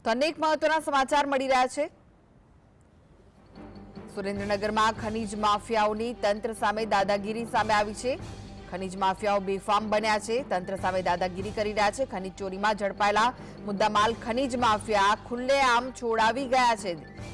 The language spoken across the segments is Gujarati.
તો અનેક મહત્વના સમાચાર મળી રહ્યા છે। સુરેન્દ્રનગરમાં ખનીજ માફિયાઓની તંત્ર સામે દાદાગીરી સામે આવી છે। ખનીજ માફિયાઓ બેફામ બન્યા છે, તંત્ર સામે દાદાગીરી કરી રહ્યા છે। ખનીજ ચોરીમાં ઝડપાયેલા મુદ્દામાલ ખનીજ માફિયા ખુલ્લેઆમ છોડાવી ગયા છે।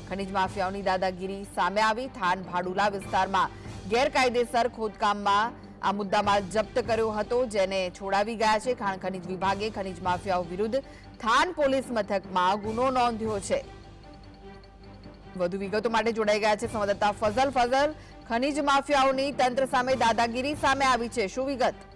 ખનીજ માફિયાઓની દાદાગીરી સામે આવી। થાન ભાડુલા વિસ્તારમાં ગેરકાયદેસર ખોદકામમાં આ મુદ્દામાલ જપ્ત કર્યો હતો, જેને છોડાવી ગયા છે। ખાણ ખનીજ વિભાગે ખનીજ માફિયાઓ વિરુદ્ધ થાન પોલીસ મથકમાં ગુનો નોંધ્યો છે। વધુ વિગતો માટે જોડાઈ ગયા છે સંવાદદાતા ફઝલ। ખનીજ માફિયાઓની તંત્ર સામે દાદાગીરી સામે આવી છે, શું વિગત?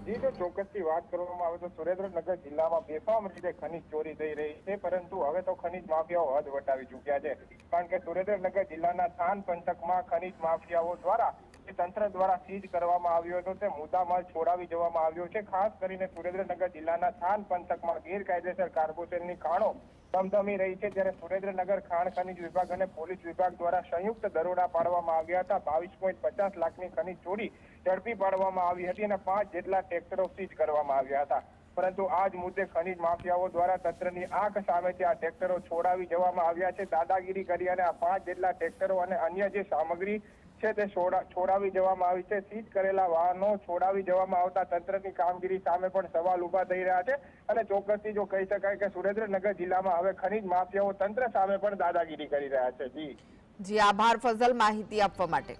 જી, તો ચોક્કસથી વાત કરવામાં આવે તો સુરેન્દ્રનગર જિલ્લામાં બેફામ રીતે ખનીજ ચોરી થઈ રહી છે, પરંતુ હવે તો ખનીજ માફિયાઓ હદ વટાવી ચૂક્યા છે। કારણ કે સુરેન્દ્રનગર જિલ્લાના થાન પંથકમાં ખનીજ માફિયાઓ દ્વારા તંત્ર દ્વારા સીઝ કરવામાં આવ્યો હતો તે મુદ્દામાલ છોડાવી જવામાં આવ્યો છે। ખાસ કરીને સુરેન્દ્રનગર જિલ્લાના થાન પંથકમાં ગેરકાયદેસર કાર્બોરેશનની ખાણો ધમધમી રહી છે, ત્યારે સુરેન્દ્રનગર ખાણ ખનીજ વિભાગ અને પોલીસ વિભાગ દ્વારા સંયુક્ત દરોડા પાડવામાં આવ્યા હતા। 22.50 લાખની ખનીજ ચોરી ઝડપી પાડવામાં આવી હતી અને 5 જેટલા ટ્રેક્ટરો સીઝ કરવામાં આવ્યા હતા। પરંતુ આ જ મુદ્દે ખનીજ માફિયાઓ દ્વારા તંત્રની આંખ સામેથી આ ટ્રેક્ટરો છોડાવી જવામાં આવ્યા છે। દાદાગીરી કરી અને આ 5 જેટલા ટ્રેક્ટરો અને અન્ય જે સામગ્રી છે તે છોડાવી જવામાં આવી છે। સીઝ કરેલા વાહનો છોડાવી જવામાં આવતા તંત્રની કામગીરી સામે પણ સવાલ ઉભા થઈ રહ્યા છે અને ચોક્કસથી જો કહી શકાય કે સુરેન્દ્રનગર જિલ્લામાં હવે ખનીજ માફિયાઓ તંત્ર સામે પણ દાદાગીરી કરી રહ્યા છે। જી, આભાર ફઝલ માહિતી આપવા માટે।